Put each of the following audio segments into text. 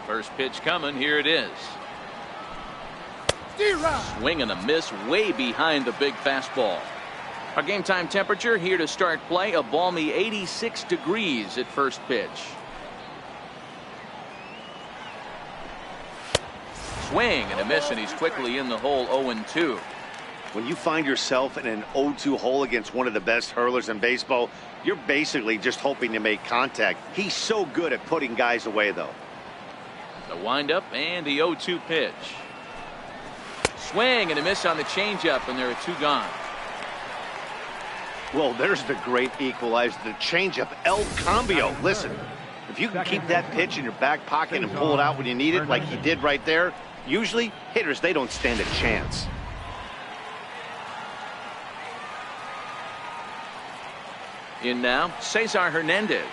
First pitch coming. Here it is. Swing and a miss way behind the big fastball. Our game time temperature here to start play, a balmy 86 degrees at first pitch. Swing and a miss, and he's quickly in the hole. 0-2. When you find yourself in an 0-2 hole against one of the best hurlers in baseball, you're basically just hoping to make contact. He's so good at putting guys away, though. The windup and the 0-2 pitch. Swing and a miss on the changeup, and there are 2 gone. Well, there's the great equalizer, the changeup, El Cambio. Listen, if you can keep that pitch in your back pocket and pull it out when you need it, like he did right there, usually hitters, they don't stand a chance. In now, Cesar Hernandez.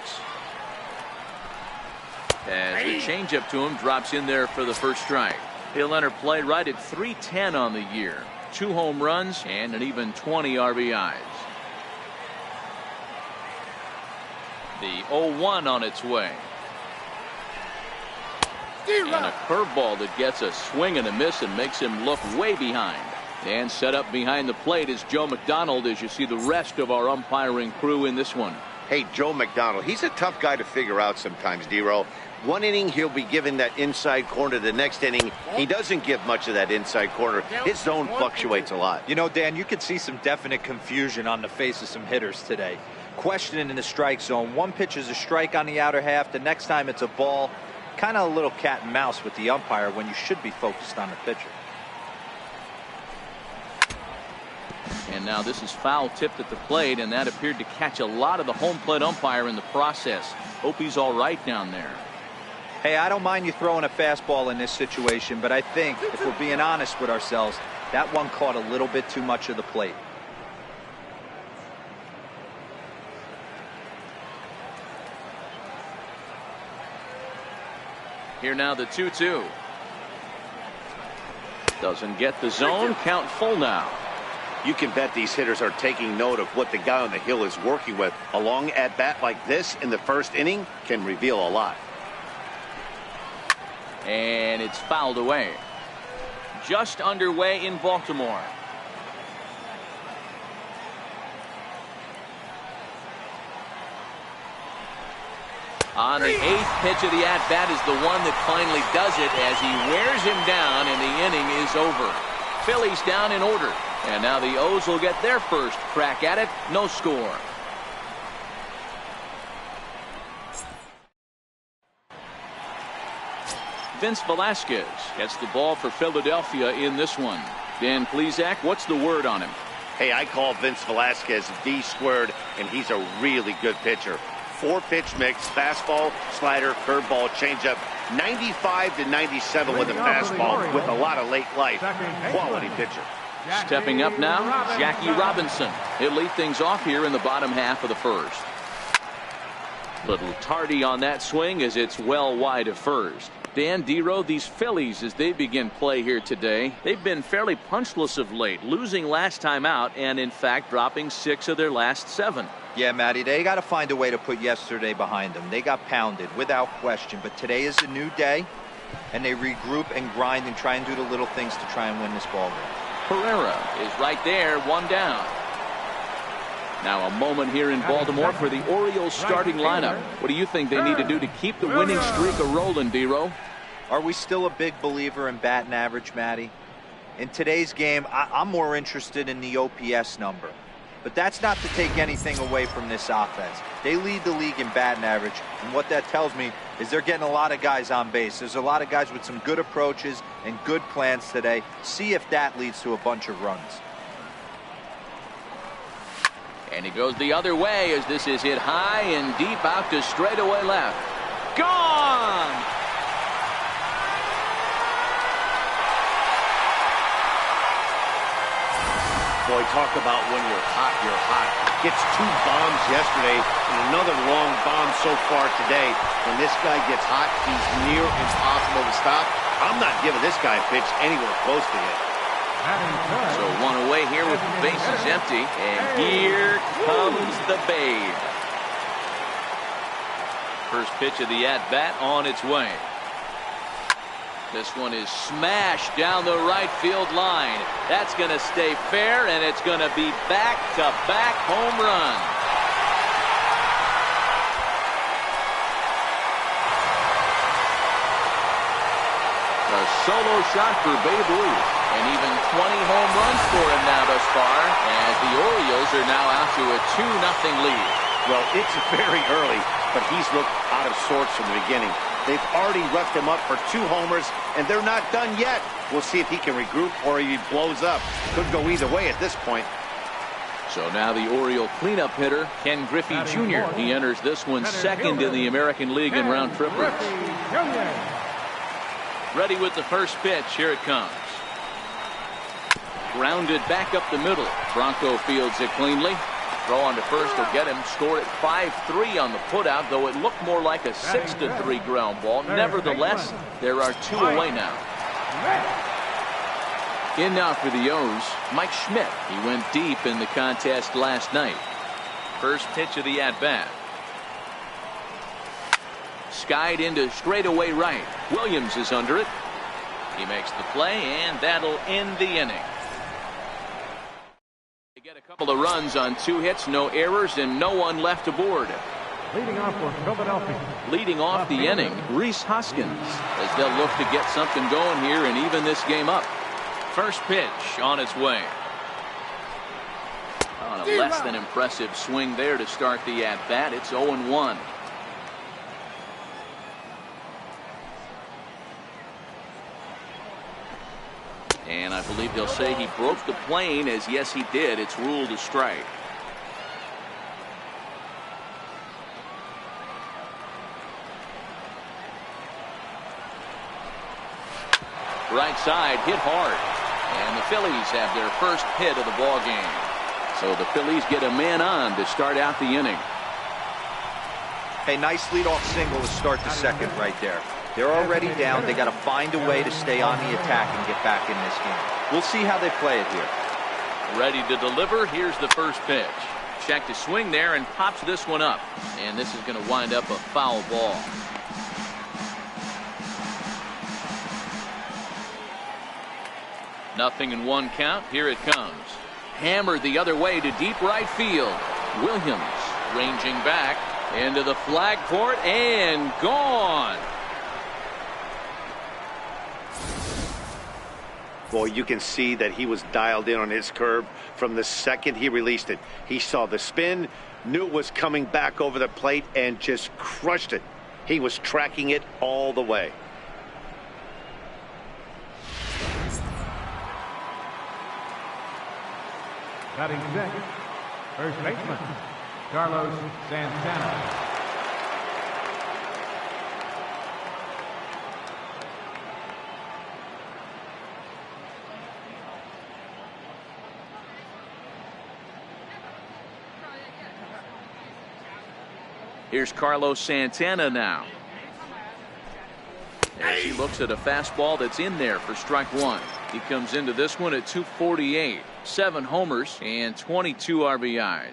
As the changeup to him drops in there for the first strike. He'll enter play right at .310 on the year. 2 home runs and an even 20 RBIs. The 0-1 on its way. And a curveball that gets a swing and a miss and makes him look way behind. And set up behind the plate is Joe McDonald, as you see the rest of our umpiring crew in this one. Hey, Joe McDonald, he's a tough guy to figure out sometimes, D-Row. One inning, he'll be given that inside corner. The next inning, he doesn't give much of that inside corner. His zone fluctuates a lot. You know, Dan, you could see some definite confusion on the face of some hitters today. Questioning in the strike zone. One pitch is a strike on the outer half. The next time it's a ball. Kind of a little cat and mouse with the umpire when you should be focused on the pitcher. And now this is foul tipped at the plate, and that appeared to catch a lot of the home plate umpire in the process. Hope he's all right down there. Hey, I don't mind you throwing a fastball in this situation, but I think if we're being honest with ourselves, that one caught a little bit too much of the plate. Here now the 2-2. Doesn't get the zone. Count full now. You can bet these hitters are taking note of what the guy on the hill is working with. A long at-bat like this in the first inning can reveal a lot. And it's fouled away. Just underway in Baltimore. On the 8th pitch of the at-bat is the one that finally does it as he wears him down, and the inning is over. Phillies down in order. And now the O's will get their first crack at it. No score. Vince Velasquez gets the ball for Philadelphia in this one. Dan Plesac, what's the word on him? Hey, I call Vince Velasquez V-squared, and he's a really good pitcher. 4-pitch mix, fastball, slider, curveball, changeup. 95 to 97 with a fastball with a lot of late life. Quality pitcher. Stepping up now, Jackie Robinson. He'll lead things off here in the bottom half of the first. Little tardy on that swing as it's well wide of first. Dan, D-Row, these Phillies, as they begin play here today, they've been fairly punchless of late, losing last time out and, in fact, dropping 6 of their last 7. Yeah, Matty, they got to find a way to put yesterday behind them. They got pounded without question, but today is a new day, and they regroup and grind and try and do the little things to try and win this ball game. Pereira is right there, 1 down. Now a moment here in Baltimore for the Orioles starting lineup. What do you think they need to do to keep the winning streak a-rolling, D-Row? Are we still a big believer in batting average, Matty? In today's game, I'm more interested in the OPS number. But that's not to take anything away from this offense. They lead the league in batting average, and what that tells me is they're getting a lot of guys on base. There's a lot of guys with some good approaches and good plans today. See if that leads to a bunch of runs. And he goes the other way as this is hit high and deep out to straightaway left. Gone! Boy, talk about when you're hot, you're hot. Gets 2 bombs yesterday and another long bomb so far today. When this guy gets hot, he's near impossible to stop. I'm not giving this guy a pitch anywhere close to hit. So 1 away here with the bases empty. And here comes the Babe. First pitch of the at-bat on its way. This one is smashed down the right field line. That's going to stay fair, and it's going to be back-to-back home runs. A solo shot for Babe Ruth, and even 20 home runs for him now thus far, as the Orioles are now out to a 2-0 lead. Well, it's very early, but he's looked out of sorts from the beginning. They've already roughed him up for 2 homers, and they're not done yet. We'll see if he can regroup or if he blows up. Could go either way at this point. So now the Oriole cleanup hitter, Ken Griffey Jr. He enters this one second in the American League in round trippers. Ready with the first pitch. Here it comes. Grounded back up the middle. Bronco fields it cleanly. Throw on to first will get him. Scored at 5-3 on the putout, though it looked more like a 6-3 ground ball. Nevertheless, there are 2 away now. In now for the O's, Mike Schmidt. He went deep in the contest last night. First pitch of the at-bat. Skied into straightaway right. Williams is under it. He makes the play, and that'll end the inning. They get a couple of runs on 2 hits, no errors, and no one left aboard. Leading off for Philadelphia. Leading off the inning, Rhys Hoskins, as they'll look to get something going here and even this game up. First pitch on its way. On a less than impressive swing there to start the at-bat. It's 0-1. And I believe they'll say he broke the plane, as yes he did. It's ruled a strike. Right side hit hard, and the Phillies have their first hit of the ball game. So the Phillies get a man on to start out the inning. Hey, nice leadoff single to start the second right there. They're already down. They got to find a way to stay on the attack and get back in this game. We'll see how they play it here. Ready to deliver. Here's the first pitch. Check to swing there and pops this one up. And this is going to wind up a foul ball. Nothing in 1 count. Here it comes. Hammered the other way to deep right field. Williams ranging back into the flag court and gone. Boy, you can see that he was dialed in on his curve from the second he released it. He saw the spin, knew it was coming back over the plate, and just crushed it. He was tracking it all the way. Batting second, first baseman, Carlos Santana. Here's Carlos Santana now. As he looks at a fastball that's in there for strike 1. He comes into this one at 248. 7 homers and 22 RBIs.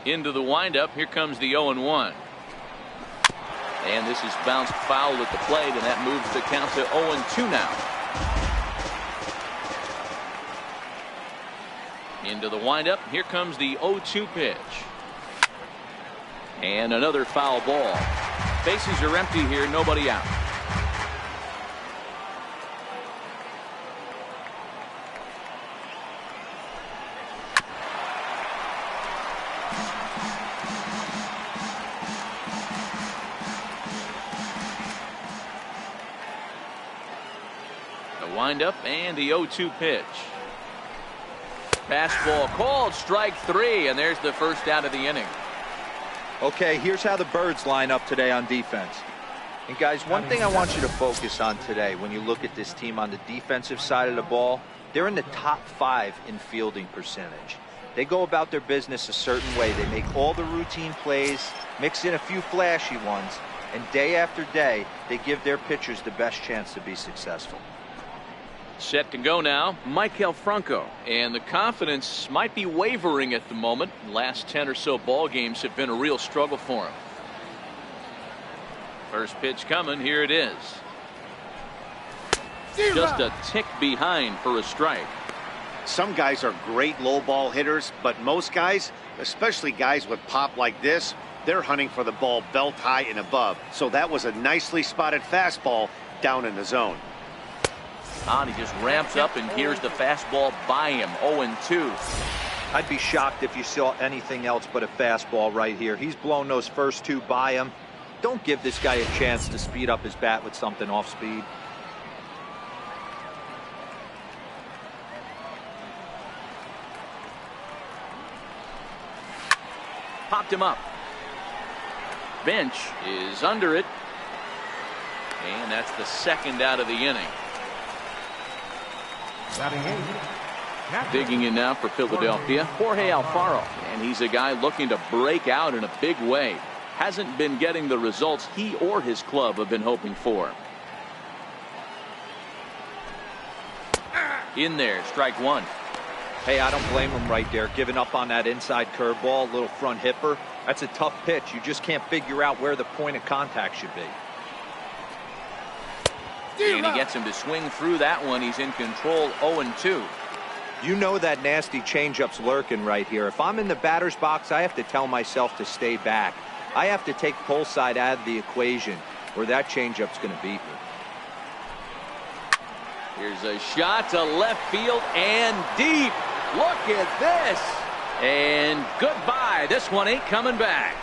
Into the windup. Here comes the 0-1. And this is bounced foul at the plate, and that moves the count to 0-2 now. Into the windup. Here comes the 0-2 pitch. And another foul ball. Bases are empty here, nobody out. The windup and the 0-2 pitch. Fastball called, strike 3, and there's the first out of the inning. Okay, here's how the Birds line up today on defense. And guys, one thing I want you to focus on today when you look at this team on the defensive side of the ball, they're in the top 5 in fielding percentage. They go about their business a certain way. They make all the routine plays, mix in a few flashy ones, and day after day, they give their pitchers the best chance to be successful. Set to go now, Maikel Franco, and the confidence might be wavering at the moment. The last 10 or so ball games have been a real struggle for him. First pitch coming, here it is. Just a tick behind for a strike. Some guys are great low ball hitters, but most guys, especially guys with pop like this, they're hunting for the ball belt high and above. So that was a nicely spotted fastball down in the zone. And he just ramps up, and here's the fastball by him. 0-2. I'd be shocked if you saw anything else but a fastball right here. He's blown those first 2 by him. Don't give this guy a chance to speed up his bat with something off speed. Popped him up. Bench is under it. And that's the second out of the inning. Digging in now for Philadelphia, Jorge Alfaro. And he's a guy looking to break out in a big way. Hasn't been getting the results he or his club have been hoping for. In there, strike 1. Hey, I don't blame him right there. Giving up on that inside curveball, little front hipper. That's a tough pitch. You just can't figure out where the point of contact should be. And he gets him to swing through that one. He's in control. 0-2. You know that nasty changeup's lurking right here. If I'm in the batter's box, I have to tell myself to stay back. I have to take pull side out of the equation, or that changeup's going to beat me. Here's a shot to left field and deep. Look at this. And goodbye. This one ain't coming back.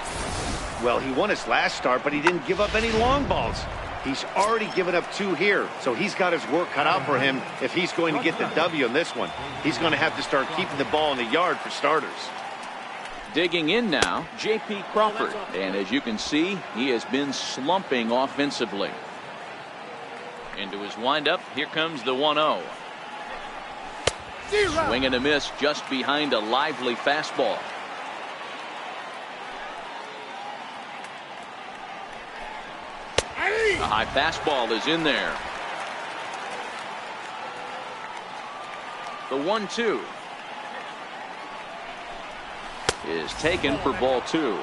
Well, he won his last start, but he didn't give up any long balls. He's already given up 2 here, so he's got his work cut out for him if he's going to get the W in this one. He's going to have to start keeping the ball in the yard for starters. Digging in now, J.P. Crawford. And as you can see, he has been slumping offensively. Into his windup, here comes the 1-0. Swing and a miss just behind a lively fastball. A high fastball is in there. The 1-2 is taken for ball 2.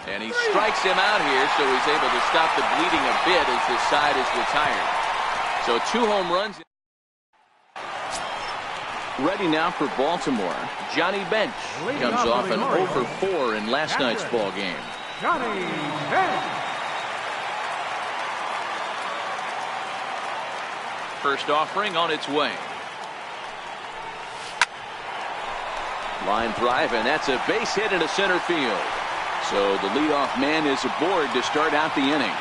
And he strikes him out here, so he's able to stop the bleeding a bit as this side is retired. So 2 home runs. Ready now for Baltimore, Johnny Bench comes off an 0 for 4 in last night's ball game. Johnny Bench. First offering on its way. Line drive, and that's a base hit into center field. So the leadoff man is aboard to start out the inning.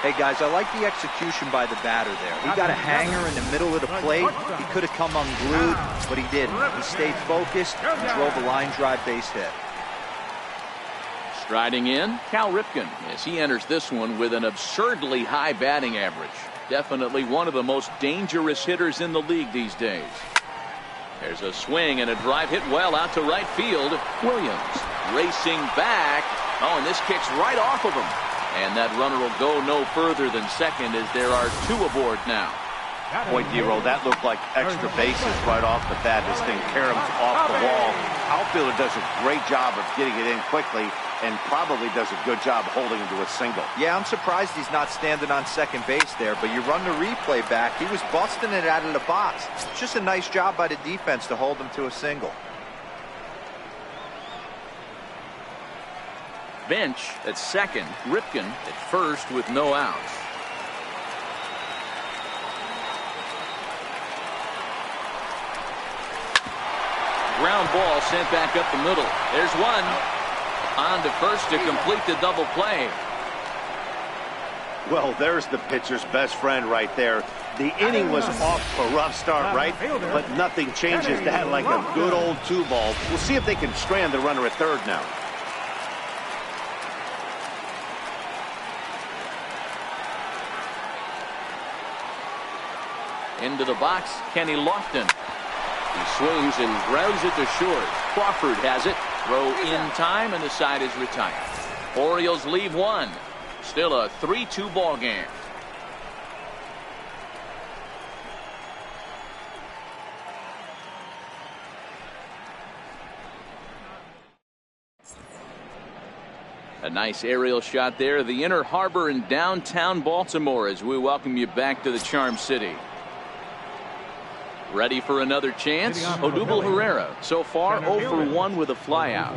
Hey guys, I like the execution by the batter there. He got a hanger in the middle of the plate. He could have come unglued, but he didn't. He stayed focused and drove a line drive base hit. Striding in, Cal Ripken as he enters this one with an absurdly high batting average. Definitely one of the most dangerous hitters in the league these days. There's a swing and a drive hit well out to right field. Williams racing back. Oh, and this kicks right off of him. And that runner will go no further than second as there are 2 aboard now. Boy, D-Roll, that looked like extra bases right off the bat. This thing caroms off the wall. Outfielder does a great job of getting it in quickly and probably does a good job holding him to a single. Yeah, I'm surprised he's not standing on second base there, but you run the replay back. He was busting it out of the box. It's just a nice job by the defense to hold him to a single. Bench at second, Ripken at first with no outs. ground ball sent back up the middle. There's one. On to first to complete the double play. Well, there's the pitcher's best friend right there. The inning was off to a rough start, right? But nothing changes that like a good old 2-ball. We'll see if they can strand the runner at third now. Into the box, Kenny Lofton. He swings and grounds it to short. Crawford has it. Throw in time, and the side is retired. Orioles leave one. Still a 3-2 ball game. A nice aerial shot there. The Inner Harbor in downtown Baltimore as we welcome you back to the Charm City. Ready for another chance? Odubel Herrera so far 0 for 1 with a flyout.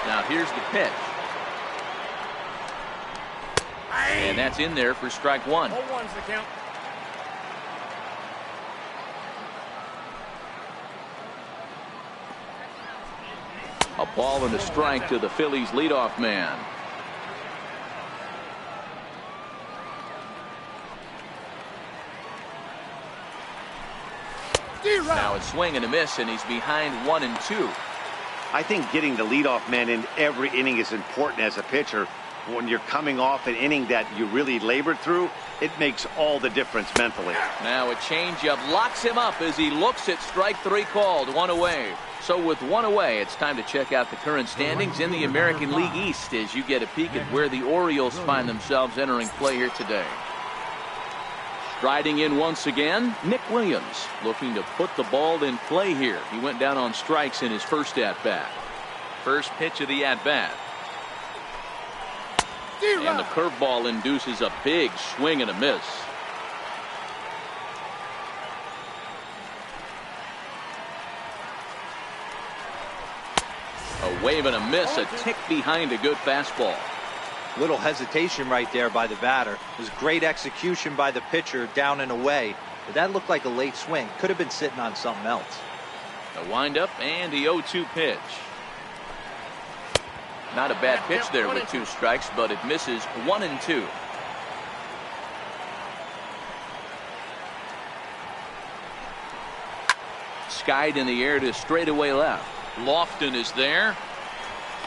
Now here's the pitch. And that's in there for strike one. 0-1's the count. A ball and a strike to the Phillies leadoff man. Now a swing and a miss, and he's behind 1-2. I think getting the leadoff man in every inning is important as a pitcher. When you're coming off an inning that you really labored through, it makes all the difference mentally. Now a changeup locks him up as he looks at strike three called. One away. So with one away, it's time to check out the current standings in the American League East as you get a peek at where the Orioles find themselves entering play here today. Striding in once again, Nick Williams looking to put the ball in play here. He went down on strikes in his first at-bat. First pitch of the at-bat. And the curveball induces a big swing and a miss. A wave and a miss, a tick behind a good fastball. Little hesitation right there by the batter. It was great execution by the pitcher down and away. But that looked like a late swing. Could have been sitting on something else. A windup and the 0-2 pitch. Not a bad pitch there with 2 strikes, but it misses 1-2. Skied in the air to straightaway left. Lofton is there.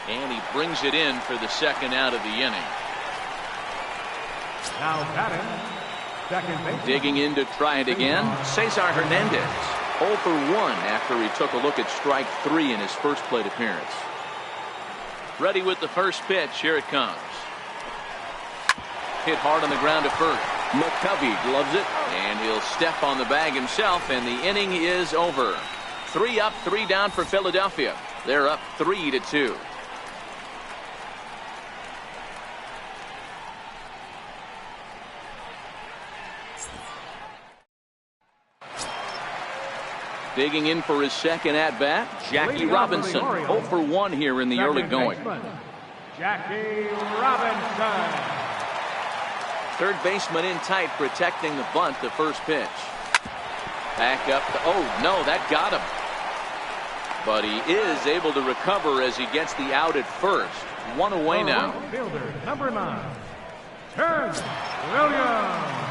And he brings it in for the second out of the inning. Now batting, second base. Digging in to try it again, Cesar Hernandez. 0 for 1 after he took a look at strike 3 in his first plate appearance. Ready with the first pitch. Here it comes. Hit hard on the ground to first. McCovey gloves it, and he'll step on the bag himself, and the inning is over. 3 up, 3 down for Philadelphia. They're up 3-2. Digging in for his second at-bat, Jackie Robinson. 0 for 1 here in the early going. Jackie Robinson. Third baseman in tight, protecting the bunt, the first pitch. Back up. Oh, no, that got him. But he is able to recover as he gets the out at first. 1 away now. Fielder, number 9, Ted Williams.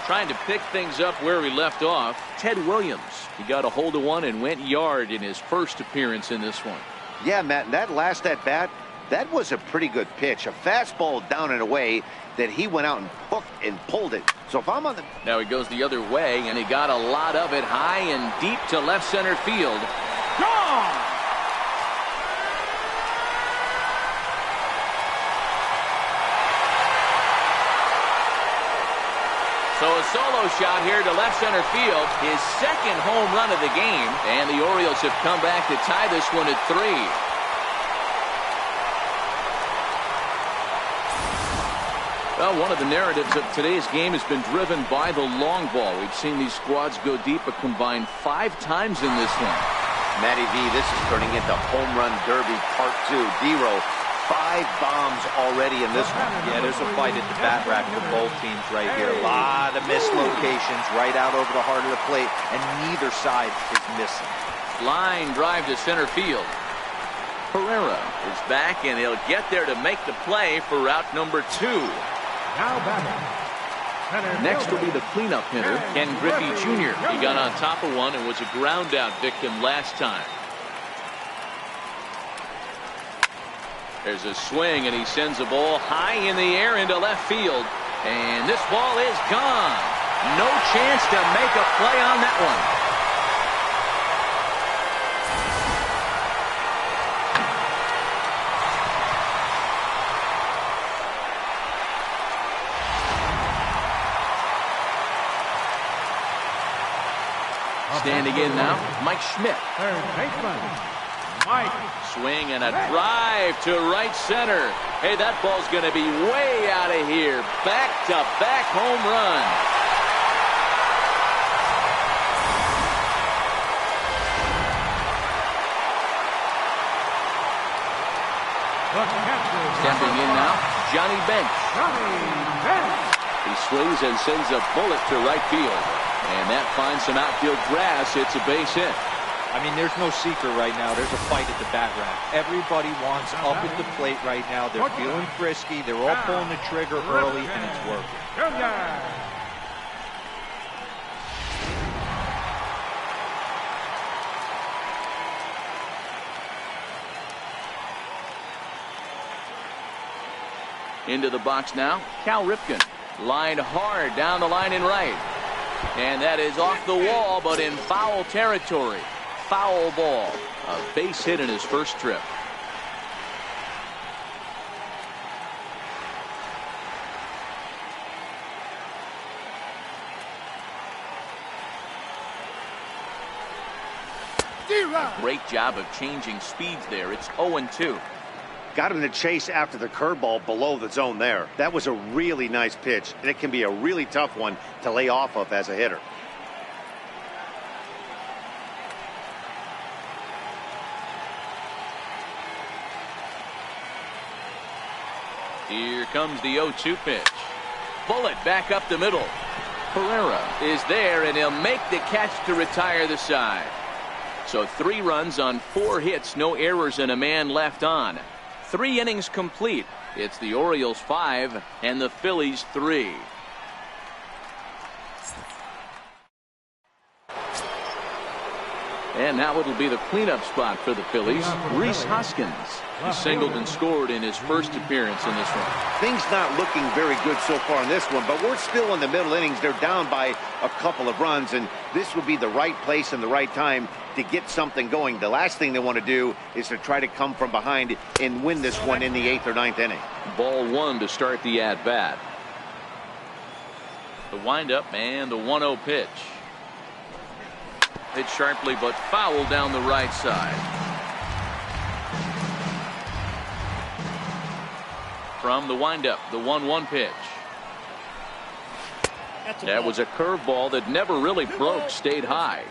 Trying to pick things up where he left off, Ted Williams. He got a hold of one and went yard in his first appearance in this one. Yeah, Matt, that last at-bat, that was a pretty good pitch. A fastball down and away that he went out and hooked and pulled it. So if I'm on the... Now he goes the other way, and he got a lot of it high and deep to left center field. Gone! So a solo shot here to left center field, his second home run of the game, and the Orioles have come back to tie this one at 3. Well, one of the narratives of today's game has been driven by the long ball. We've seen these squads go deep a combined 5 times in this one. Matty V, this is turning into home run derby part 2. D-Row 5 bombs already in this one. Yeah, there's a fight at the bat rack for both teams right here. A lot of missed locations right out over the heart of the plate, and neither side is missing. Line drive to center field. Pereira is back, and he'll get there to make the play for route number 2. Now batting. Next will be the cleanup hitter, Ken Griffey Jr. He got on top of one and was a ground out victim last time. There's a swing, and he sends a ball high in the air into left field. And this ball is gone. No chance to make a play on that one. Standing in now, Mike Schmidt. Third baseman, Mike. Swing and a drive to right center. Hey, that ball's going to be way out of here. Back-to-back home run. Stepping in now, Johnny Bench. He swings and sends a bullet to right field. And that finds some outfield grass. It's a base hit. I mean, there's no secret right now. There's a fight at the bat rack. Everybody wants up at the plate right now. They're feeling frisky. They're all pulling the trigger early, and it's working. Into the box now, Cal Ripken. Lined hard down the line in right. And that is off the wall, but in foul territory. Foul ball. A base hit in his first trip. Great job of changing speeds there. It's 0-2. Got him to chase after the curveball below the zone there. That was a really nice pitch, and it can be a really tough one to lay off of as a hitter. Here comes the 0-2 pitch. Bullet back up the middle. Pereira is there, and he'll make the catch to retire the side. So 3 runs on 4 hits, no errors, and a man left on. 3 innings complete. It's the Orioles 5 and the Phillies 3. And now it'll be the cleanup spot for the Phillies. Rhys Hoskins. He singled and scored in his first appearance in this one. Things not looking very good so far in this one, but we're still in the middle innings. They're down by a couple of runs, and this would be the right place and the right time to get something going. The last thing they want to do is to try to come from behind and win this one in the 8th or 9th inning. Ball 1 to start the at-bat. The windup and the 1-0 pitch. Hit sharply but foul down the right side. From the windup, the 1-1 pitch. That was a curveball that never really broke, stayed high.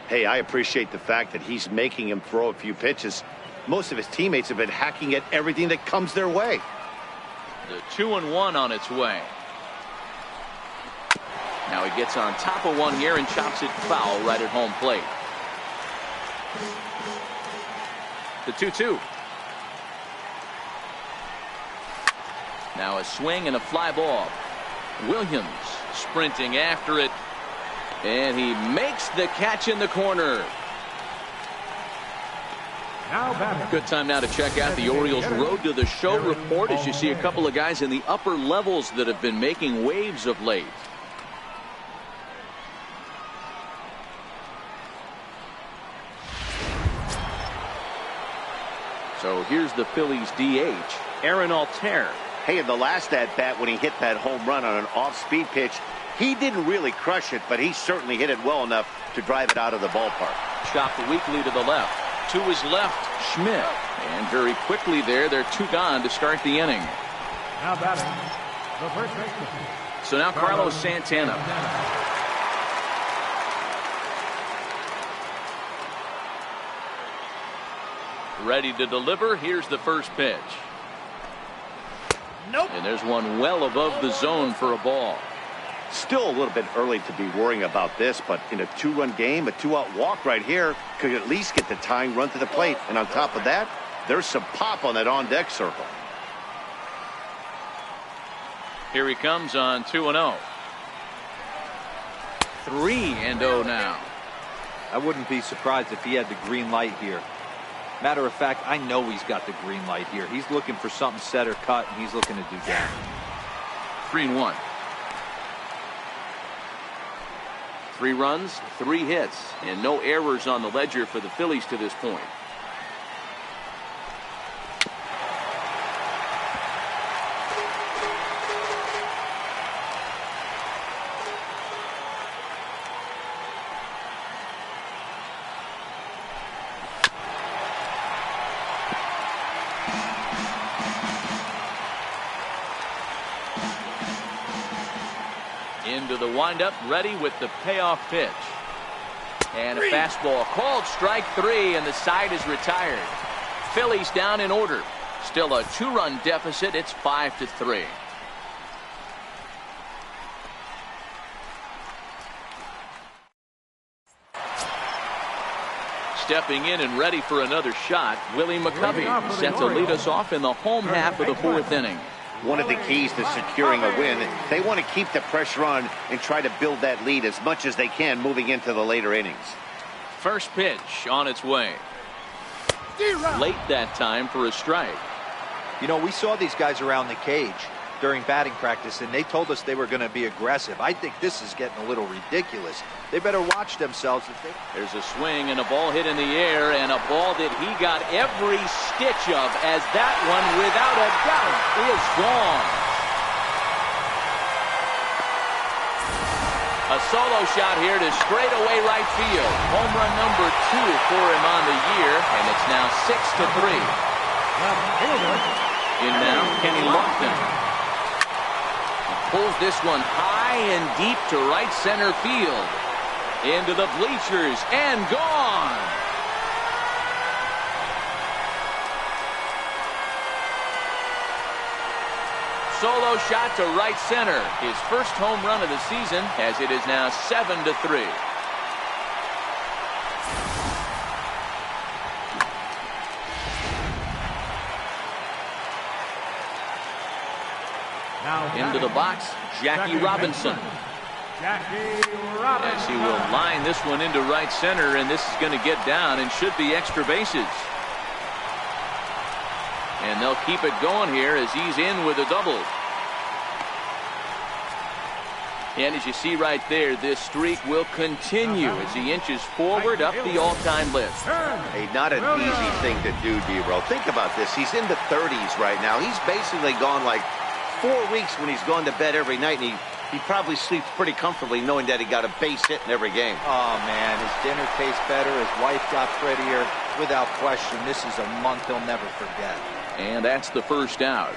Hey, I appreciate the fact that he's making him throw a few pitches. Most of his teammates have been hacking at everything that comes their way. The 2-1 on its way. Now he gets on top of one here and chops it foul right at home plate. The 2-2. Now a swing and a fly ball. Williams sprinting after it. And he makes the catch in the corner. Good time now to check out the Orioles Road to the Show report as you see a couple of guys in the upper levels that have been making waves of late. So here's the Phillies DH, Aaron Altair. Hey, in the last at-bat when he hit that home run on an off-speed pitch, he didn't really crush it, but he certainly hit it well enough to drive it out of the ballpark. Chopped weakly to the left. To his left, Schmidt. And very quickly there, they're 2 gone to start the inning. Now batting, the first baseman. So now Carlos Santana. Ready to deliver. Here's the first pitch. And there's one well above the zone for a ball. Still a little bit early to be worrying about this, but in a two-run game, a two-out walk right here could at least get the tying run to the plate. And on top of that, there's some pop on that on-deck circle. Here he comes on 2-0. 3-0 now. I wouldn't be surprised if he had the green light here. Matter of fact, I know he's got the green light here. He's looking for something set or cut, and he's looking to do damage. 3-1. 3 runs, 3 hits, and no errors on the ledger for the Phillies to this point. Into the windup, ready with the payoff pitch. And a fastball called strike 3, and the side is retired. Phillies down in order. Still a 2-run deficit. It's 5-3. Stepping in and ready for another shot, Willie McCovey set to lead us off in the home half of the 4th inning. One of the keys to securing a win, they want to keep the pressure on and try to build that lead as much as they can moving into the later innings. First pitch on its way. Late that time for a strike. You know, we saw these guys around the cage during batting practice, and they told us they were going to be aggressive. I think this is getting a little ridiculous. They better watch themselves. There's a swing and a ball hit in the air, and a ball that he got every stitch of, as that one, without a doubt, is gone. A solo shot here to straightaway right field. Home run number 2 for him on the year, and it's now 6-3. In now, Kenny Lofton. Pulls this one high and deep to right center field. Into the bleachers and gone. Solo shot to right center. His first home run of the season, as it is now 7-3. Into the box, Jackie Robinson. As he will line this one into right center, and this is going to get down and should be extra bases. And they'll keep it going here as he's in with a double. And as you see right there, this streak will continue as he inches forward up the all-time list. Hey, not an easy thing to do, D-Bro. Think about this. He's in the 30s right now. He's basically gone like 4 weeks when he's gone to bed every night, and he probably sleeps pretty comfortably knowing that he got a base hit in every game. Oh, man, his dinner tastes better. His wife got prettier. Without question, this is a month he'll never forget. And that's the first out.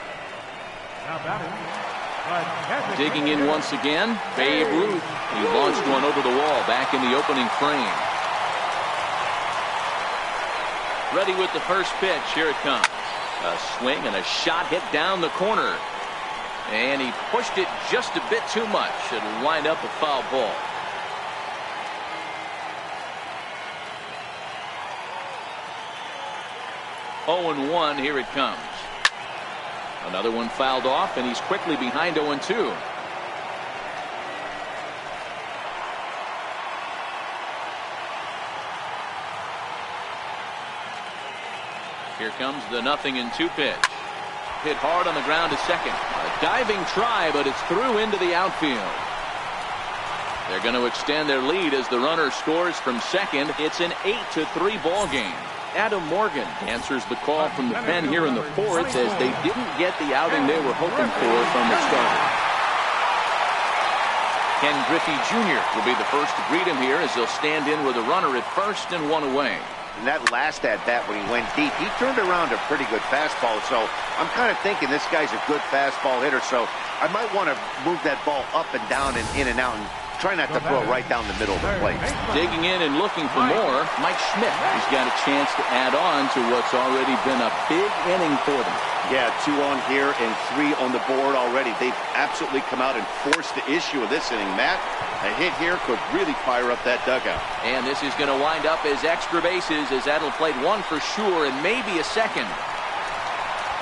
Digging in once again, Babe Ruth. He launched one over the wall back in the opening frame. Ready with the first pitch. Here it comes. A swing and a shot hit down the corner. And he pushed it just a bit too much. It'll wind up a foul ball. Oh and 1. Here it comes. Another one fouled off, and he's quickly behind 0-2. Here comes the 0-2 pitch. Hit hard on the ground to second. A diving try, but it's through into the outfield. They're going to extend their lead as the runner scores from second. It's an 8-3 ball game. Adam Morgan answers the call from the pen here in the 4th as they didn't get the outing they were hoping for from the starter. Ken Griffey Jr. will be the first to greet him here as they'll stand in with a runner at first and one away. And that last at-bat when he went deep, he turned around a pretty good fastball. So I'm kind of thinking this guy's a good fastball hitter. So I might want to move that ball up and down and in and out and Try not to throw right down the middle of the plate. Digging in and looking for more, Mike Schmidt. He's got a chance to add on to what's already been a big inning for them. Yeah, 2 on here and 3 on the board already. They've absolutely come out and forced the issue of this inning. Matt, a hit here could really fire up that dugout. And this is going to wind up as extra bases, as that'll play 1 for sure and maybe a second.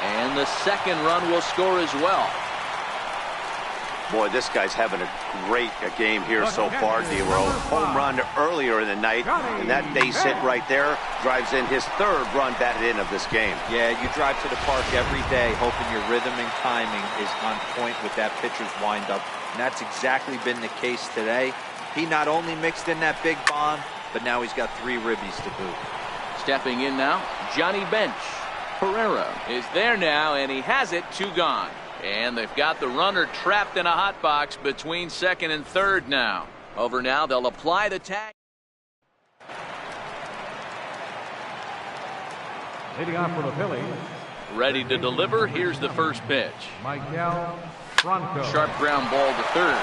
And the second run will score as well. Boy, this guy's having a great game here so far, D-Row. Home run earlier in the night, and that base hit right there drives in his 3rd run batted in of this game. Yeah, you drive to the park every day hoping your rhythm and timing is on point with that pitcher's windup, and that's exactly been the case today. He not only mixed in that big bomb, but now he's got 3 ribbies to boot. Stepping in now, Johnny Bench. Pereira is there now, and he has it, 2 gone. And they've got the runner trapped in a hot box between 2nd and 3rd now. Over now, they'll apply the tag. Leading off for the Phillies, Ready to deliver. Here's the first pitch. Miguel Franco. Sharp ground ball to 3rd.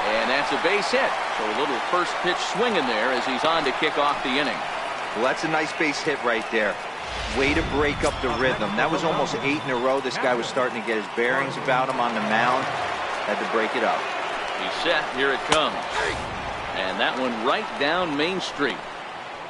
And that's a base hit. So a little first pitch swinging there as he's on to kick off the inning. Well, that's a nice base hit right there. Way to break up the rhythm. That was almost 8 in a row. This guy was starting to get his bearings about him on the mound. Had to break it up. He's set. Here it comes. And that one right down Main Street.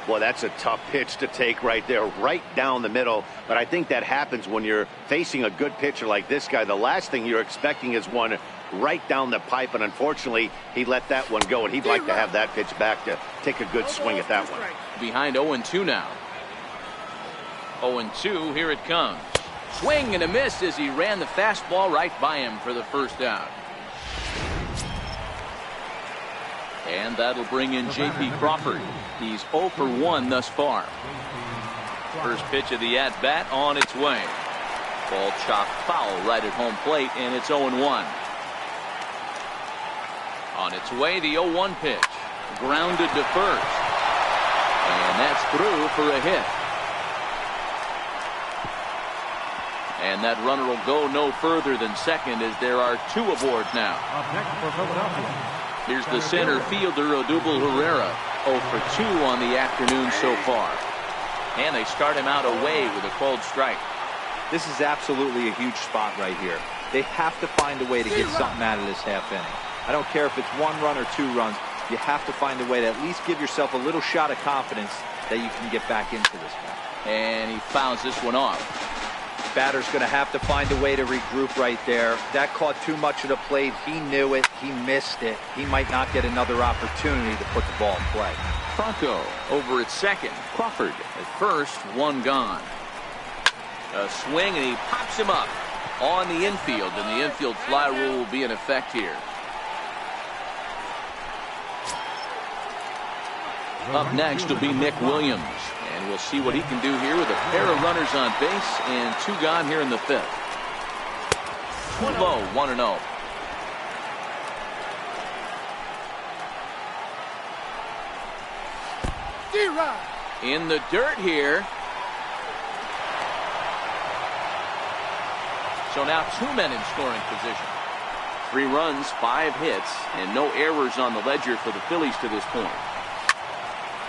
Boy, that's a tough pitch to take right there, right down the middle. But I think that happens when you're facing a good pitcher like this guy. The last thing you're expecting is one right down the pipe, and unfortunately, he let that one go, and he'd like to have that pitch back to take a good swing at that one. Behind 0-2 now. 0-2, here it comes. Swing and a miss as he ran the fastball right by him for the first out. And that'll bring in J.P. Crawford. He's 0 for 1 thus far. First pitch of the at-bat on its way. Ball chopped foul right at home plate, and it's 0-1. On its way, the 0-1 pitch. Grounded to first. And that's through for a hit. And that runner will go no further than second as there are 2 aboard now. Up next for Philadelphia. Here's the center fielder, Odubel Herrera. 0 for 2 on the afternoon so far. And they start him out away with a cold strike. This is absolutely a huge spot right here. They have to find a way to get something out of this half inning. I don't care if it's 1 run or 2 runs. You have to find a way to at least give yourself a little shot of confidence that you can get back into this one. And he fouls this one off. Batter's going to have to find a way to regroup right there. That caught too much of the plate. He knew it. He missed it. He might not get another opportunity to put the ball in play. Franco over at second. Crawford at first, 1 gone. A swing, and he pops him up on the infield, and the infield fly rule will be in effect here. Up next will be Nick Williams. And we'll see what he can do here with a pair of runners on base and 2 gone here in the 5th. Too low, 1-0. In the dirt here. So now 2 men in scoring position. 3 runs, 5 hits, and no errors on the ledger for the Phillies to this point.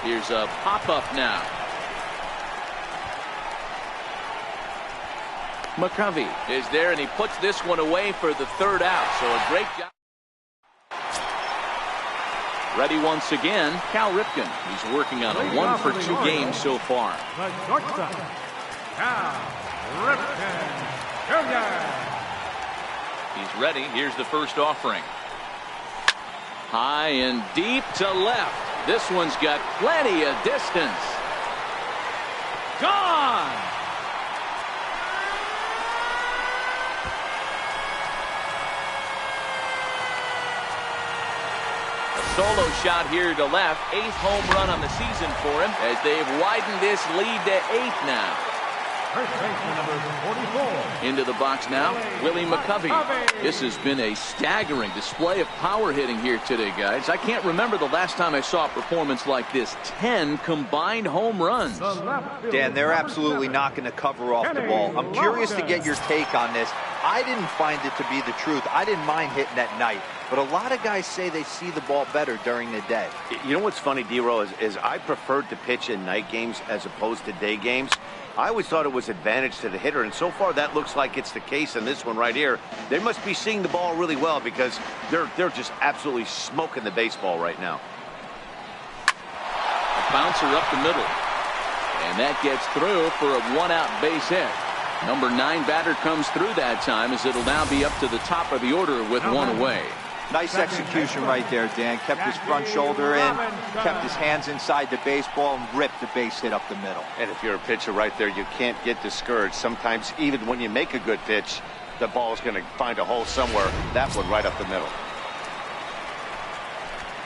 Here's a pop-up now. McCovey is there, and he puts this one away for the 3rd out. So a great job. Ready once again, Cal Ripken. He's working on a 1 for 2 game so far. The shortstop, Cal Ripken Jr. He's ready. Here's the first offering. High and deep to left. This one's got plenty of distance. Gone! Solo shot here to left. 8th home run on the season for him as they've widened this lead to 8 now. First baseman number 44. Into the box now, Willie McCovey. This has been a staggering display of power hitting here today, guys. I can't remember the last time I saw a performance like this. 10 combined home runs. Dan, they're absolutely knocking the cover off the ball. I'm curious to get your take on this. I didn't find it to be the truth. I didn't mind hitting at night. But a lot of guys say they see the ball better during the day. You know what's funny, D-Row, is I preferred to pitch in night games as opposed to day games. I always thought it was advantage to the hitter, and so far that looks like it's the case in this one right here. They must be seeing the ball really well because they're just absolutely smoking the baseball right now. A bouncer up the middle. And that gets through for a one-out base hit. Number 9 batter comes through that time as it'll now be up to the top of the order with one away. Nice execution right there, Dan. Kept his front shoulder in, kept his hands inside the baseball, and ripped the base hit up the middle. And if you're a pitcher right there, you can't get discouraged. Sometimes even when you make a good pitch, the ball's going to find a hole somewhere. That one right up the middle.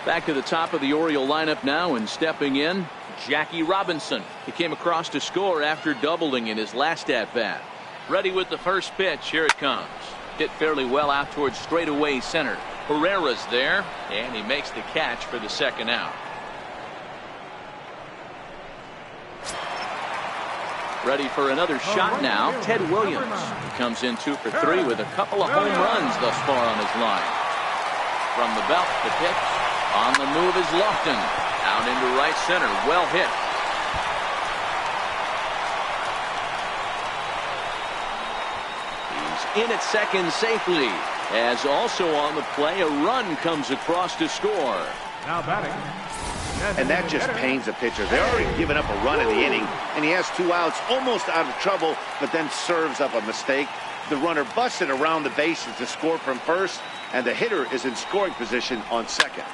Back to the top of the Oriole lineup now, and stepping in, Jackie Robinson. He came across to score after doubling in his last at-bat. Ready with the first pitch. Here it comes. Hit fairly well out towards straightaway center. Herrera's there, and he makes the catch for the second out. Ready for another shot now, Ted Williams. He comes in 2 for 3 with a couple of home runs thus far on his line. From the belt, the pitch. On the move is Lofton. Out into right center. Well hit. He's in at second safely. As also on the play, a run comes across to score. Now batting. And that just pains a pitcher. They're already given up a run in the inning, and he has 2 outs, almost out of trouble, but then serves up a mistake. The runner busted around the bases to score from first, and the hitter is in scoring position on second.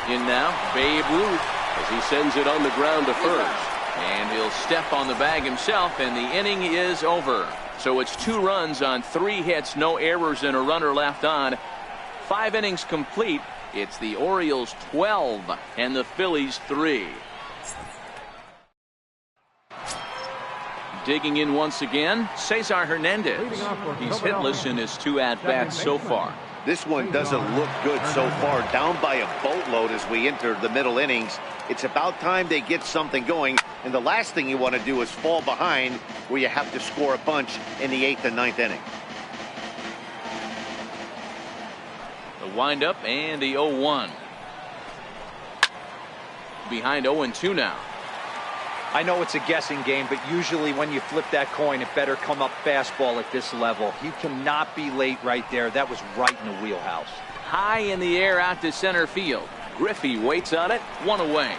In now, Babe Ruth, as he sends it on the ground to first. And he'll step on the bag himself, and the inning is over. So it's 2 runs on 3 hits, no errors, and a runner left on. 5 innings complete. It's the Orioles 12 and the Phillies 3. Digging in once again, Cesar Hernandez. He's hitless in his 2 at-bats so far. This one doesn't look good so far. Down by a boatload as we enter the middle innings. It's about time they get something going. And the last thing you want to do is fall behind where you have to score a bunch in the 8th and 9th inning. The windup and the 0-1. Behind 0-2 now. I know it's a guessing game, but usually when you flip that coin, it better come up fastball at this level. You cannot be late right there. That was right in the wheelhouse. High in the air out to center field. Griffey waits on it. 1 away.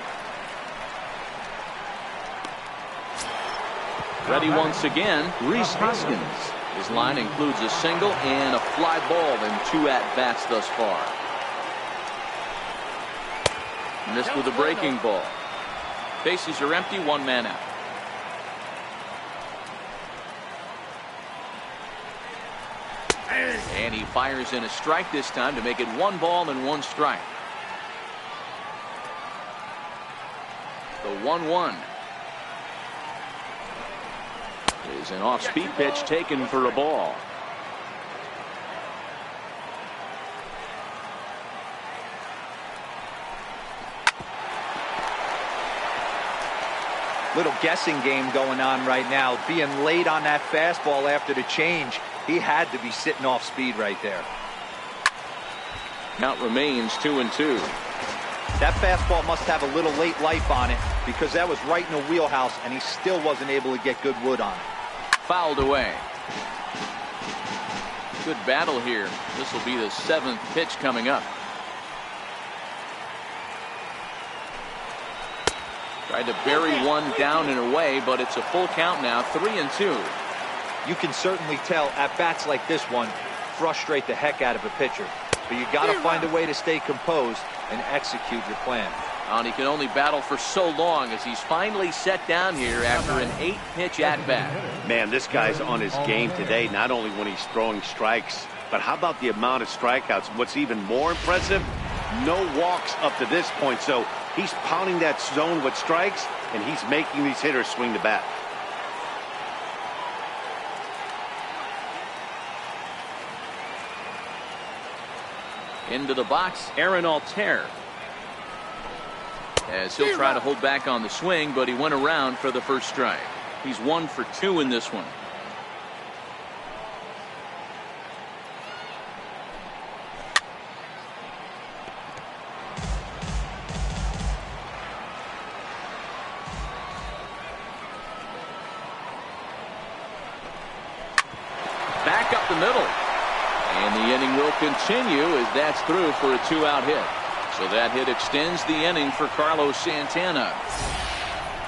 Ready once again, Rhys Hoskins. His line includes a single and a fly ball in 2 at-bats thus far. Missed with a breaking ball. Bases are empty, 1 man out. And he fires in a strike this time to make it 1 ball and 1 strike. The 1-1 is an off-speed pitch taken for a ball. Little guessing game going on right now. Being late on that fastball after the change, he had to be sitting off speed right there. Count remains 2-2. That fastball must have a little late life on it because that was right in the wheelhouse and he still wasn't able to get good wood on it. Fouled away. Good battle here. This will be the 7th pitch coming up. Tried to bury one down and away, but it's a full count now, 3-2. You can certainly tell at bats like this one frustrate the heck out of a pitcher. But you got to find a way to stay composed and execute your plan. And he can only battle for so long as he's finally set down here after an 8-pitch at-bat. Man, this guy's on his game today, not only when he's throwing strikes, but how about the amount of strikeouts? What's even more impressive, no walks up to this point. So he's pounding that zone with strikes, and he's making these hitters swing the bat. Into the box, Aaron Altair. As he'll try to hold back on the swing, but he went around for the first strike. He's 1 for 2 in this one. Back up the middle. And the inning will continue as that's through for a 2-out hit. So that hit extends the inning for Carlos Santana.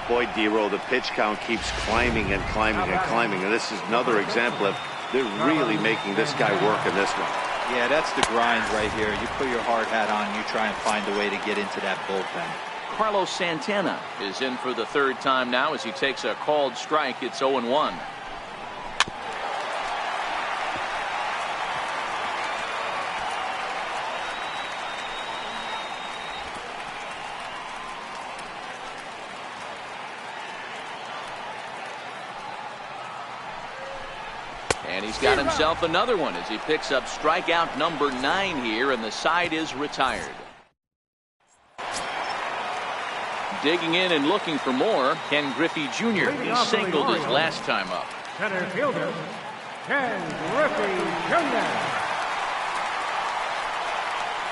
Boy, D-Roll, the pitch count keeps climbing and climbing and climbing. And this is another example of they're really making this guy work in this one. Yeah, that's the grind right here. You put your hard hat on, you try and find a way to get into that bullpen. Carlos Santana is in for the third time now as he takes a called strike. It's 0-1. And he's got himself another one as he picks up strikeout number 9 here, and the side is retired. Digging in and looking for more, Ken Griffey Jr. He singled his last time up. Center fielder, Ken Griffey Jr.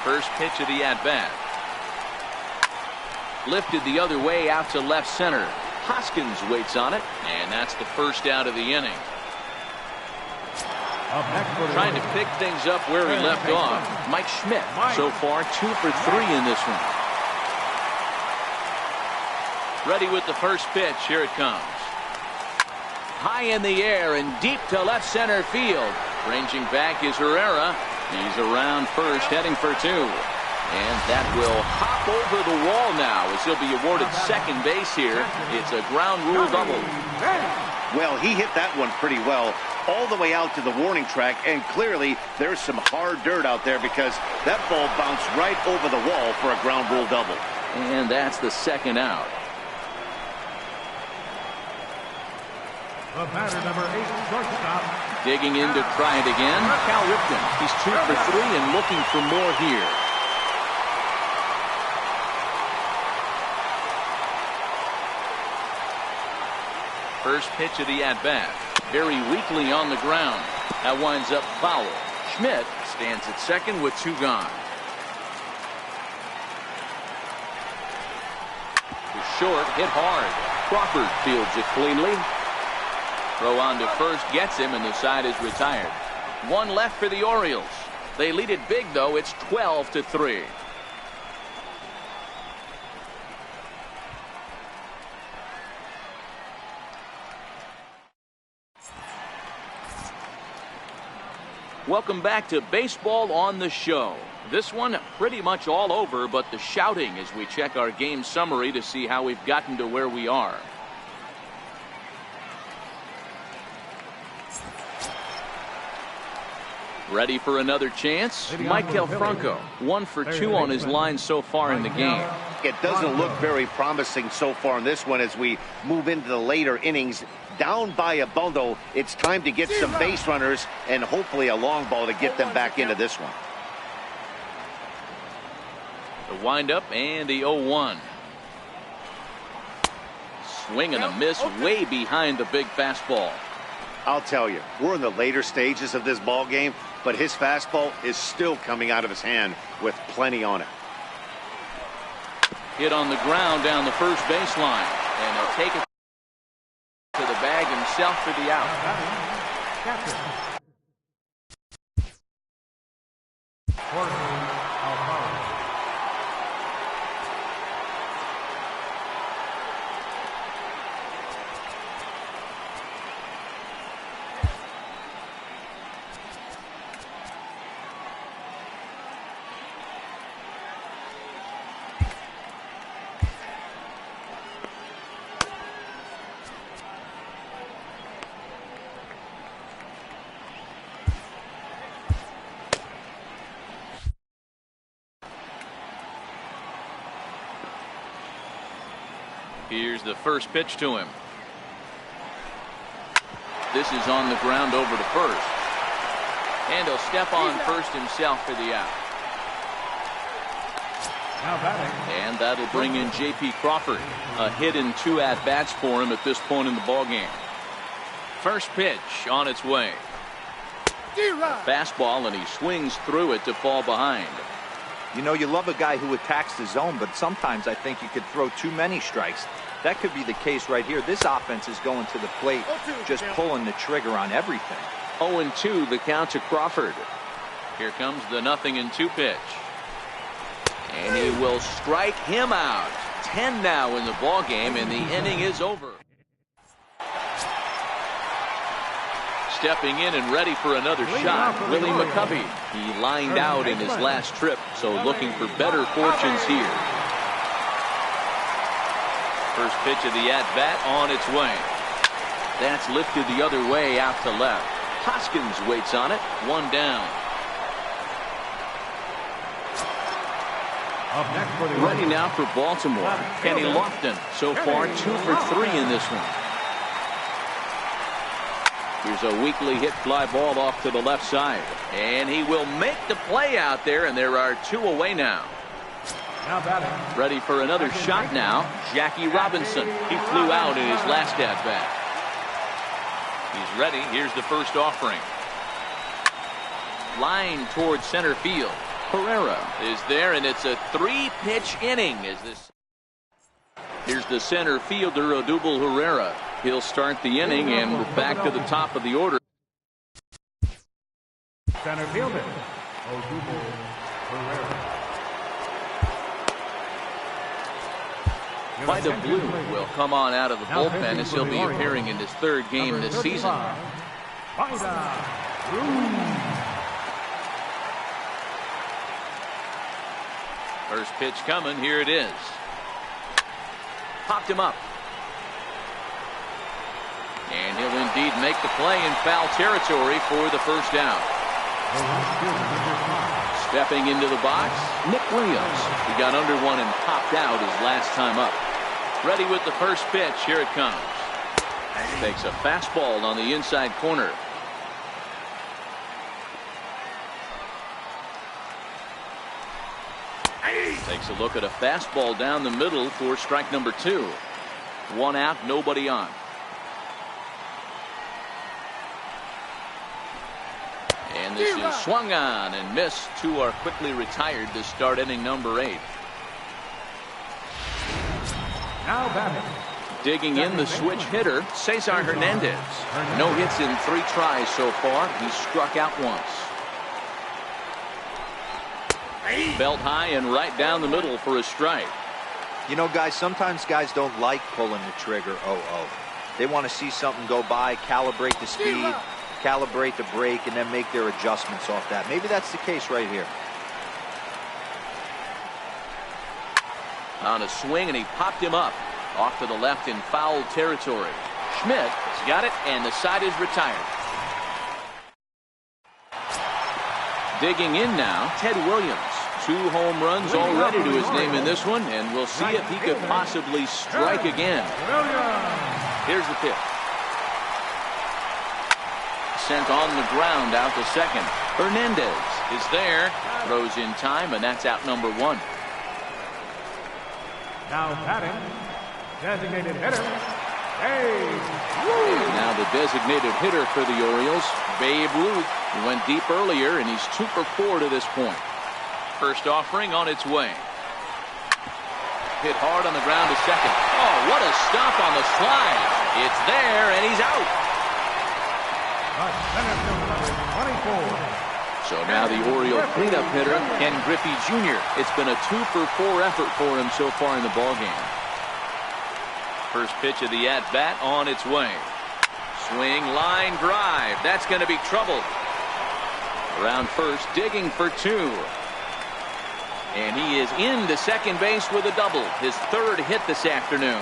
First pitch of the at-bat. Lifted the other way out to left center. Hoskins waits on it, and that's the first out of the inning. Trying to pick things up where he left off. Mike Schmidt so far 2 for 3 in this one. Ready with the first pitch. Here it comes. High in the air and deep to left center field. Ranging back is Herrera. He's around first, heading for 2. And that will hop over the wall now as he'll be awarded second base here. It's a ground rule double. Well, he hit that one pretty well all the way out to the warning track, and clearly there's some hard dirt out there because that ball bounced right over the wall for a ground rule double. And that's the second out. The batter, number 8, shortstop. Digging in to try it again, Cal Ripken. He's 2 for 3 and looking for more here. First pitch of the at-bat. Very weakly on the ground. That winds up foul. Schmidt stands at second with 2 gone. To short, hit hard. Crawford fields it cleanly. Throw on to first gets him, and the side is retired. 1 left for the Orioles. They lead it big, though. It's 12-3. Welcome back to Baseball on the Show. This one pretty much all over, but the shouting as we check our game summary to see how we've gotten to where we are. Ready for another chance? Michael Franco, 1 for 2 on his line so far in the game. It doesn't look very promising so far in this one as we move into the later innings. Down by a bundle, it's time to get some base runners and hopefully a long ball to get them back into this one. The windup and the 0-1. Swing and a miss way behind the big fastball. I'll tell you, we're in the later stages of this ball game, but his fastball is still coming out of his hand with plenty on it. Hit on the ground down the first baseline, and he'll take it to the bag himself for the out. Here's the first pitch to him. This is on the ground over to first. And he'll step on first himself for the out. Now batting. And that'll bring in J.P. Crawford. A hit and 2 at-bats for him at this point in the ballgame. First pitch on its way. Fastball, and he swings through it to fall behind. You know, you love a guy who attacks the zone, but sometimes I think you could throw too many strikes. That could be the case right here. This offense is going to the plate, just pulling the trigger on everything. 0-2 the count to Crawford. Here comes the 0-2 pitch. And he will strike him out. 10 now in the ballgame, and the inning is over. Stepping in and ready for another shot, Willie McCovey. He lined out in his last trip, so looking for better fortunes here. First pitch of the at-bat on its way. That's lifted the other way out to left. Hoskins waits on it. 1 down. Ready now for Baltimore. Kenny Lofton. So far 2 for 3 in this one. Here's a weakly hit fly ball off to the left side. And he will make the play out there, and there are 2 away now. Ready for another shot now. Jackie Robinson. He flew out in his last at-bat. He's ready. Here's the first offering. Line towards center field. Herrera is there, and it's a 3-pitch inning. Here's the center fielder, Odubel Herrera. He'll start the inning, and we're back to the top of the order. Center fielder, Odubel Herrera. Vida Blue will come on out of the bullpen as he'll be appearing in his 3rd game this season. Vida Blue. First pitch coming. Here it is. Popped him up. And he'll indeed make the play in foul territory for the first down. Stepping into the box, Nick Williams. He got under one and popped out his last time up. Ready with the first pitch. Here it comes. Takes a fastball on the inside corner. Takes a look at a fastball down the middle for strike number 2. 1 out, nobody on. And this is swung on and missed. 2 are quickly retired to start inning number 8. Now batting. Digging in the switch hitter, Cesar Hernandez. No hits in 3 tries so far. He struck out once. Belt high and right down the middle for a strike. You know, guys, sometimes guys don't like pulling the trigger 0-0. They want to see something go by, calibrate the speed, calibrate the brake, and then make their adjustments off that. Maybe that's the case right here. On a swing, and he popped him up. Off to the left in foul territory. Schmidt has got it, and the side is retired. Digging in now, Ted Williams. 2 home runs already to his name in this one, and we'll see if he could possibly strike again. Here's the pitch. Sent on the ground out to second. Hernandez is there. Throws in time, and that's out number 1. Now batting, designated hitter, Babe And now the designated hitter for the Orioles, Babe Ruth. He went deep earlier, and he's 2 for 4 to this point. First offering on its way. Hit hard on the ground to second. Oh, what a stop on the slide. It's there, and he's out. center fielder, 24. So now the Oriole cleanup hitter, Ken Griffey Jr. It's been a 2 for 4 effort for him so far in the ballgame. First pitch of the at-bat on its way. Swing, line drive. That's going to be trouble. Around first, digging for 2. And he is into second base with a double. His 3rd hit this afternoon.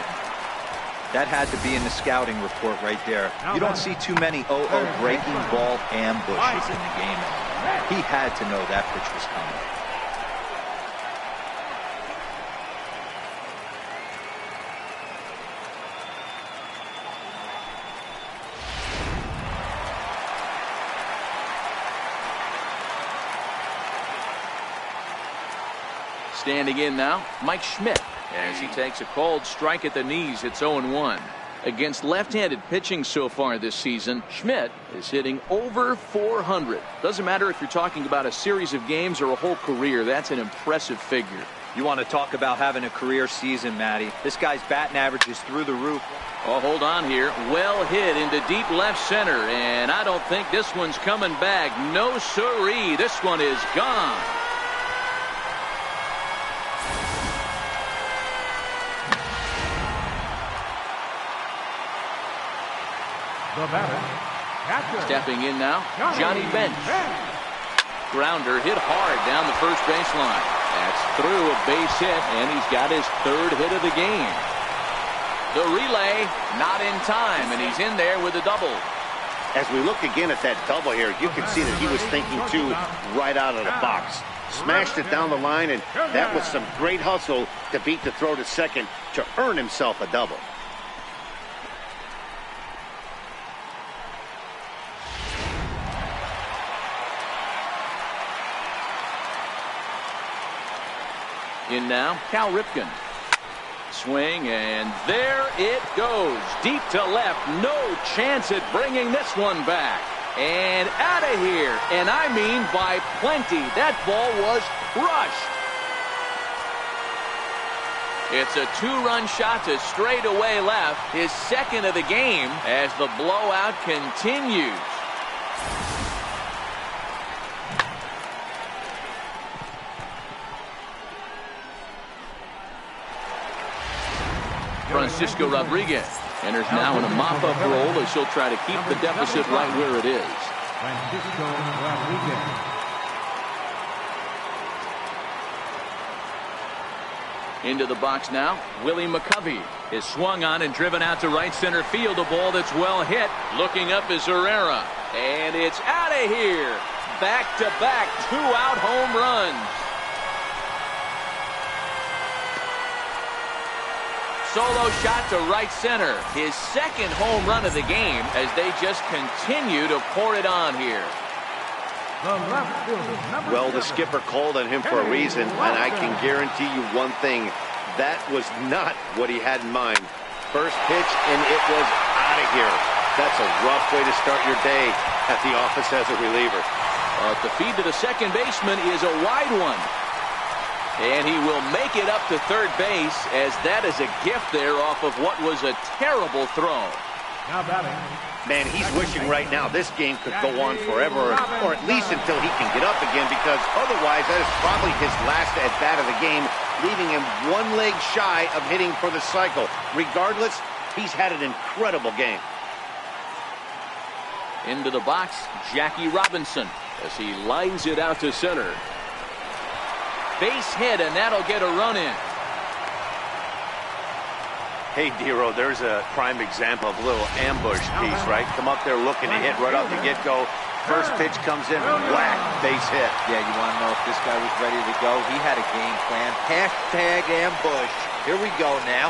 That had to be in the scouting report right there. You don't see too many 0-0 breaking ball ambushes in the game. He had to know that pitch was coming. Standing in now, Mike Schmidt, as he takes a cold strike at the knees. It's 0-1. Against left-handed pitching so far this season, Schmidt is hitting over 400. Doesn't matter if you're talking about a series of games or a whole career. That's an impressive figure. You want to talk about having a career season, Matty. This guy's batting average is through the roof. Oh, hold on here. Well hit into deep left center, and I don't think this one's coming back. No siree. This one is gone. The batter, catcher. Stepping in now, Johnny Bench. Grounder hit hard down the first baseline. That's through a base hit, and he's got his third hit of the game. The relay, not in time, and he's in there with a double. As we look again at that double here, you can see that he was thinking, too, right out of the box. Smashed it down the line, and that was some great hustle to beat the throw to second to earn himself a double. In now, Cal Ripken. Swing, and there it goes. Deep to left. No chance at bringing this one back. And out of here. And I mean by plenty. That ball was crushed. It's a two-run shot to straightaway left. His second of the game as the blowout continues. Francisco Rodriguez enters now in a mop-up role as he'll try to keep the deficit right where it is. Francisco Rodriguez. Into the box now, Willie McCovey is swung on and driven out to right center field. A ball that's well hit. Looking up is Herrera, and it's out of here. Back-to-back two-out home runs. Solo shot to right center. His second home run of the game as they just continue to pour it on here. Well, the skipper called on him for a reason, and I can guarantee you one thing. That was not what he had in mind. First pitch, and it was out of here. That's a rough way to start your day at the office as a reliever. The feed to the second baseman is a wide one. And he will make it up to third base as that is a gift there off of what was a terrible throw. Now batting. Man, he's wishing right now this game could go on forever, or at least until he can get up again, because otherwise that is probably his last at-bat of the game, leaving him one leg shy of hitting for the cycle. Regardless, he's had an incredible game. Into the box, Jackie Robinson as he lines it out to center. Base hit, and that'll get a run in. Hey, Dero, there's a prime example of a little ambush piece, right? Come up there looking to hit right off the get-go. First pitch comes in, whack, base hit. Yeah, you want to know if this guy was ready to go? He had a game plan. Hashtag ambush. Here we go now.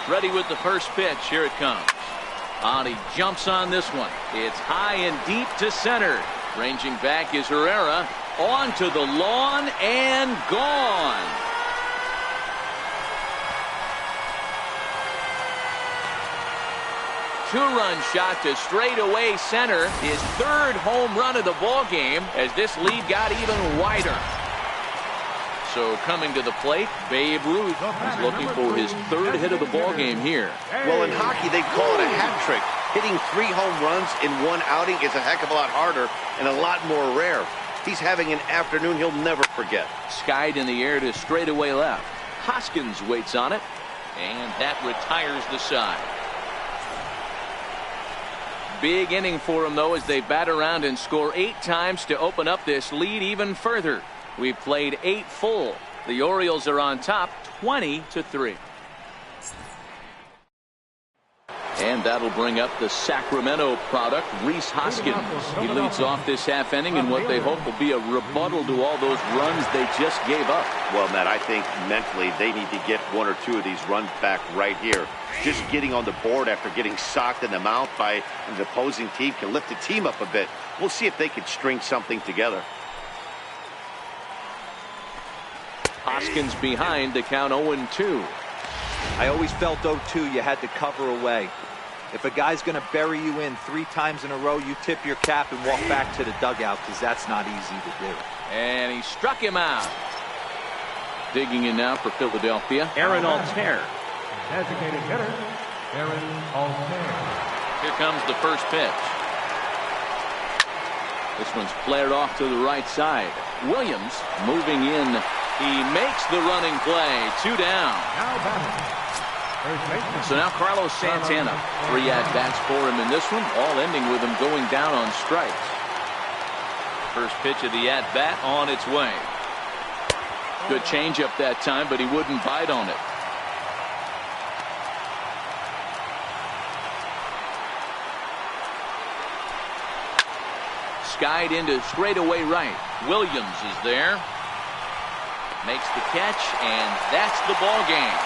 Ready with the first pitch. Here it comes. He jumps on this one. It's high and deep to center. Ranging back is Herrera. Onto the lawn and gone. Two-run shot to straightaway center. His third home run of the ball game as this lead got even wider. So coming to the plate, Babe Ruth is looking for his third hit of the ball game here. Well, in hockey, they call it a hat trick. Hitting 3 home runs in one outing is a heck of a lot harder and a lot more rare. He's having an afternoon he'll never forget. Skied in the air to straightaway left. Hoskins waits on it, and that retires the side. Big inning for him, though, as they bat around and score 8 times to open up this lead even further. We've played 8 full. The Orioles are on top 20-3. And that'll bring up the Sacramento product, Rhys Hoskins. He leads off this half inning in what they hope will be a rebuttal to all those runs they just gave up. Well, Matt, I think mentally they need to get 1 or 2 of these runs back right here. Just getting on the board after getting socked in the mouth by the opposing team can lift the team up a bit. We'll see if they can string something together. Hoskins behind to count 0-2. I always felt 0-2 you had to cover away. If a guy's going to bury you in 3 times in a row, you tip your cap and walk back to the dugout, because that's not easy to do. And he struck him out. Digging in now for Philadelphia, Aaron Altair. Designated hitter, Aaron Altair. Here comes the first pitch. This one's flared off to the right side. Williams moving in. He makes the running play. 2 down. Now batting. First baseman. So now Carlos Santana. 3 at-bats for him in this one, all ending with him going down on strikes. First pitch of the at-bat on its way. Good changeup that time, but he wouldn't bite on it. Skied into straightaway right. Williams is there. Makes the catch, and that's the ball game.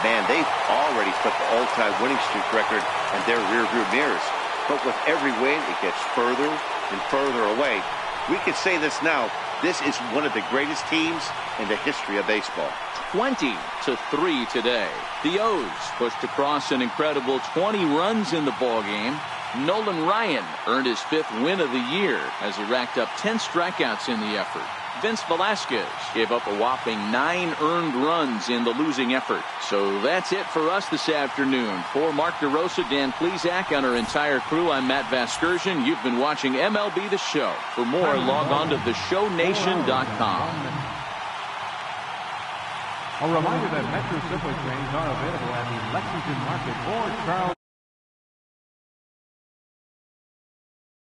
Man, they've already put the all-time winning streak record in their rearview mirrors. But with every win, it gets further and further away. We can say this now. This is one of the greatest teams in the history of baseball. 20-3 today. The O's pushed across an incredible 20 runs in the ballgame. Nolan Ryan earned his 5th win of the year as he racked up 10 strikeouts in the effort. Vince Velasquez gave up a whopping 9 earned runs in the losing effort. So that's it for us this afternoon. For Mark DeRosa, Dan Plesac, and our entire crew, I'm Matt Vasgersian. You've been watching MLB The Show. For more, log on to theshownation.com. A reminder that Metro Subway trains are available at the Lexington Market or Charles